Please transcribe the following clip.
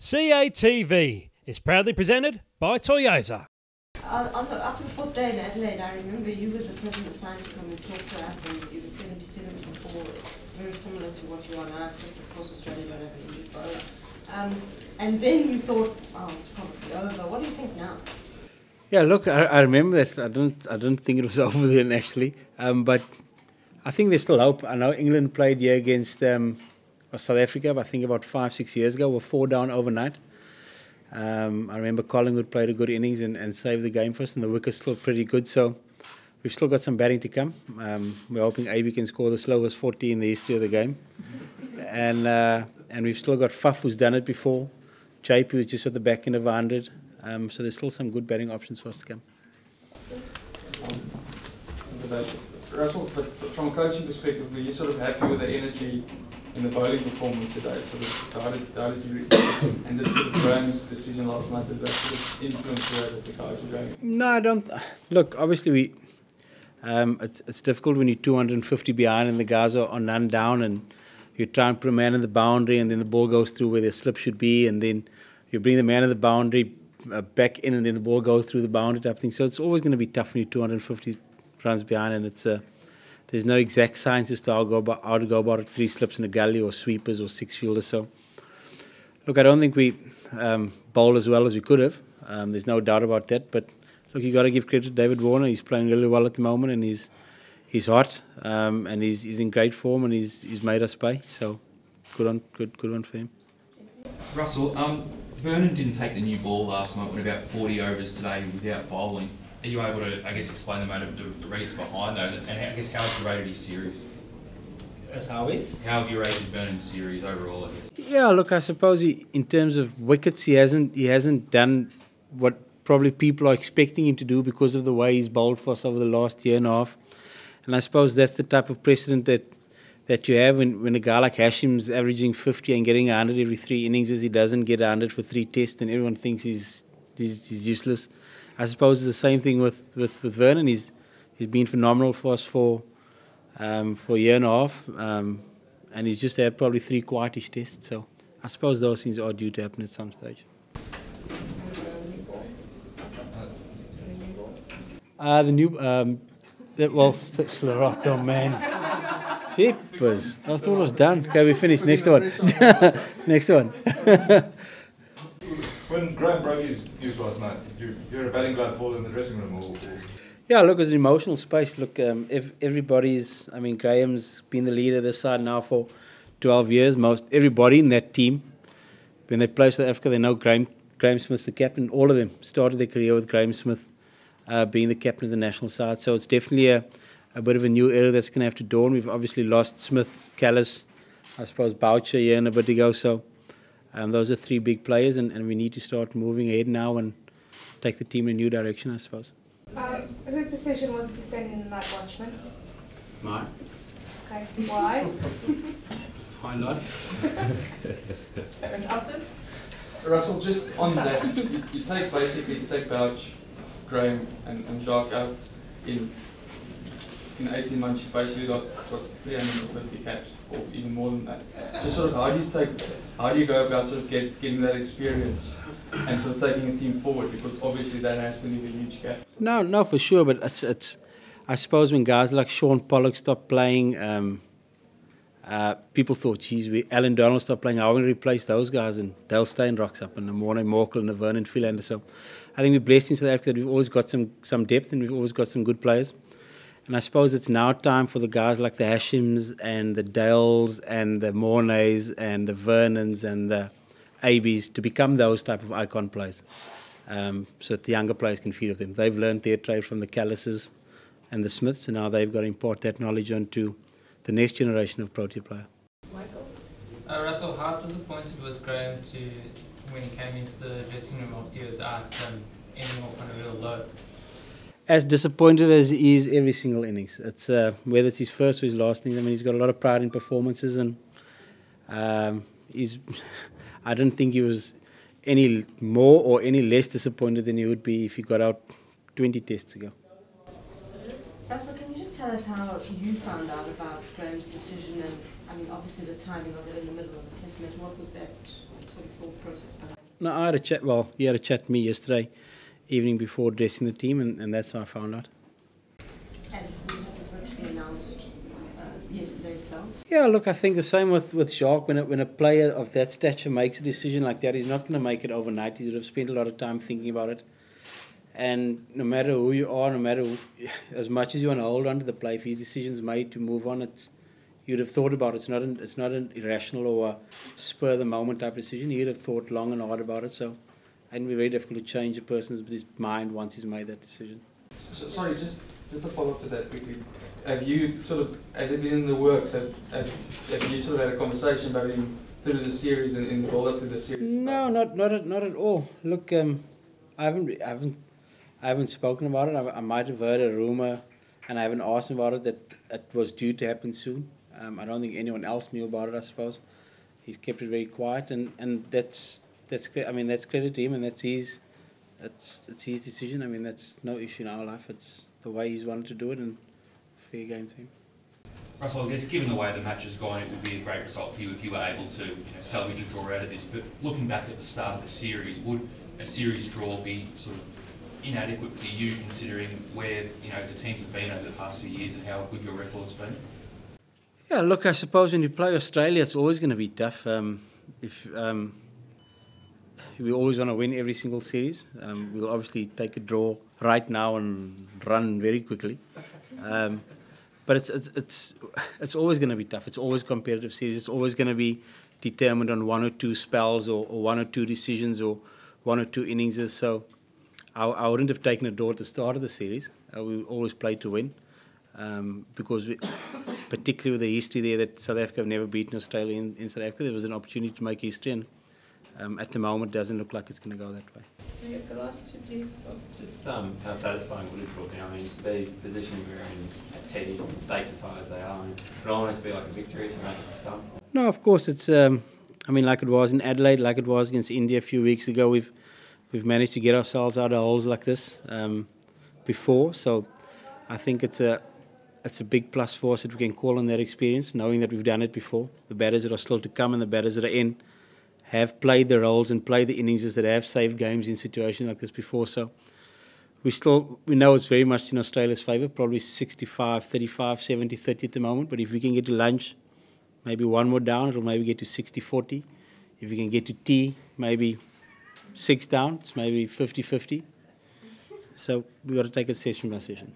CATV is proudly presented by Toyota. After the fourth day in Adelaide, I remember you were the person assigned to come and talk to us, and you were 77 before, very similar to what you are now, except of course Australia don't have an English bowler. And then you thought, oh, it's probably over. What do you think now? Yeah, look, I remember that. I don't think it was over then actually, but I think there's still hope. I know England played here against South Africa, I think about 5-6 years ago. We're 4 down overnight. I remember Collingwood played a good innings and saved the game for us, and the wicket's still pretty good. So we've still got some batting to come. We're hoping AB can score the slowest 40 in the history of the game, and we've still got Faf, who's done it before. JP, who's just at the back end of 100. So there's still some good batting options for us to come. Russell, but from a coaching perspective, were you sort of happy with the energy in the bowling performance today? How did you and did Graeme's decision last night, did that sort of influence the way that the guys were going? No, I don't. Look, obviously it's difficult when you're 250 behind and the guys are none down, and you try and put a man in the boundary and then the ball goes through where the slip should be, and then you bring the man in the boundary back in and then the ball goes through the boundary type thing. So it's always going to be tough when you're 250 runs behind, and it's there's no exact science as to how to go about it. 3 slips in a gully or sweepers or 6 fielders. So look, I don't think we bowled as well as we could have. There's no doubt about that. But look, you got to give credit to David Warner. He's playing really well at the moment, and he's hot, and he's in great form, and he's made us pay. So good one for him. Russell, Vernon didn't take the new ball last night. Went about 40 overs today without bowling. Are you able to, I guess, explain the reasons behind those, and I guess how have you rated his series? As always. How have you rated Vernon's series overall, I guess? Yeah, look, I suppose in terms of wickets, he hasn't done what probably people are expecting him to do because of the way he's bowled for us over the last year and a half. And I suppose that's the type of precedent that you have when a guy like Hashim's averaging 50 and getting 100 every 3 innings, he doesn't get 100 for 3 tests, and everyone thinks he's useless. I suppose it's the same thing with Vernon. He's been phenomenal for us for a year and a half, and he's just had probably 3 quietish tests. So I suppose those things are due to happen at some stage. The new, Slerato, man. Jeepers. I thought it was done. Okay, we finished. Next one. Next one. When Graeme broke his news last night, did you hear a batting glove fall in the dressing room? Or? Yeah, look, it's an emotional space. Look, everybody's, I mean, Graeme's been the leader of this side now for 12 years. Everybody in that team, when they play South Africa, they know Graeme Smith's the captain. All of them started their career with Graeme Smith being the captain of the national side. So it's definitely a bit of a new era that's going to have to dawn. We've obviously lost Smith, Callis, I suppose Boucher here and a bit ago. So those are 3 big players, and we need to start moving ahead now and take the team in a new direction, I suppose. Whose decision was it to send in the night watchman? Mine. Okay, why? Why not? Russell, just on that, you take Bouch, Graeme and Jacques out in 18 months. You basically lost 350 caps, or even more than that. Just sort of how do you go about sort of getting that experience and sort of taking a team forward, because obviously that has to leave a huge gap. No, for sure. But it's I suppose when guys like Sean Pollock stopped playing, people thought, geez, Alan Donald stopped playing. How are we going to replace those guys? And Dale Steyn rocks up, and the Morne Morkel and the Vernon Philander. So I think we're blessed in South Africa that we've always got some depth, and we've always got some good players. And I suppose it's now time for the guys like the Hashims and the Dales and the Mornays and the Vernons and the ABs to become those type of icon players, so that the younger players can feed off them. They've learned their trade from the Callises and the Smiths, and now they've got to impart that knowledge onto the next generation of Protea player. Michael? Russell, how disappointed was Graeme when he came into the dressing room after he was out, ending off on a real low? As disappointed as he is every single innings. It's whether it's his first or his last innings. I mean, he's got a lot of pride in performances, and I don't think he was any more or any less disappointed than he would be if he got out 20 tests ago. Russell, can you just tell us how you found out about Graeme's decision, and I mean, obviously the timing of it in the middle of the test match? What was that sort of thought process behind it? No, I had a chat. Well, he had a chat with me yesterday evening before dressing the team, and that's how I found out. And we have virtually announced yesterday itself. Yeah, look, I think the same with Jacques. When a player of that stature makes a decision like that, he's not going to make it overnight. He would have spent a lot of time thinking about it. And no matter who you are, no matter as much as you want to hold on to the play, if his decision's made to move on, you'd have thought about it. It's not an irrational or a spur of the moment type decision. You'd have thought long and hard about it. So it'd be very difficult to change a person's his mind once he's made that decision. So, sorry, just to follow up to that quickly. Have you sort of, has it been in the works? Have you sort of had a conversation about him through the series and in the build up to the series? No, not at all. Look, I haven't spoken about it. I might have heard a rumor, and I haven't asked him about it, that it was due to happen soon. I don't think anyone else knew about it, I suppose. He's kept it very quiet, and that's I mean, that's credit to him, and it's his decision. I mean, that's no issue in our life. It's the way he's wanted to do it, and fair game to him. Russell, I guess given the way the match has gone, it would be a great result for you if you were able to salvage a draw out of this. But looking back at the start of the series, would a series draw be sort of inadequate for you, considering where the teams have been over the past few years and how good your record's been? Yeah, look, I suppose when you play Australia, it's always going to be tough. We always want to win every single series. We'll obviously take a draw right now and run very quickly. But it's always going to be tough. It's always a competitive series. It's always going to be determined on one or two spells or one or two decisions or one or two innings. So I wouldn't have taken a draw at the start of the series. We always play to win, because particularly with the history there that South Africa have never beaten Australia in South Africa, there was an opportunity to make history, and at the moment it doesn't look like it's going to go that way. Can we get the last two, please? Just how satisfying would it be? I mean, to be positioned we're in at Teddy, stakes as high as they are, it would almost be like a victory to make the start. No, of course it's. I mean, like it was in Adelaide, like it was against India a few weeks ago. We've managed to get ourselves out of holes like this before, so I think it's a big plus for us that we can call on that experience, knowing that we've done it before. The batters that are still to come and the batters that are in have played the roles and played the innings that have saved games in situations like this before. So we know it's very much in Australia's favour, probably 65, 35, 70, 30 at the moment. But if we can get to lunch, maybe one more down, it'll maybe get to 60, 40. If we can get to tea, maybe 6 down, it's maybe 50, 50. So we've got to take it session by session.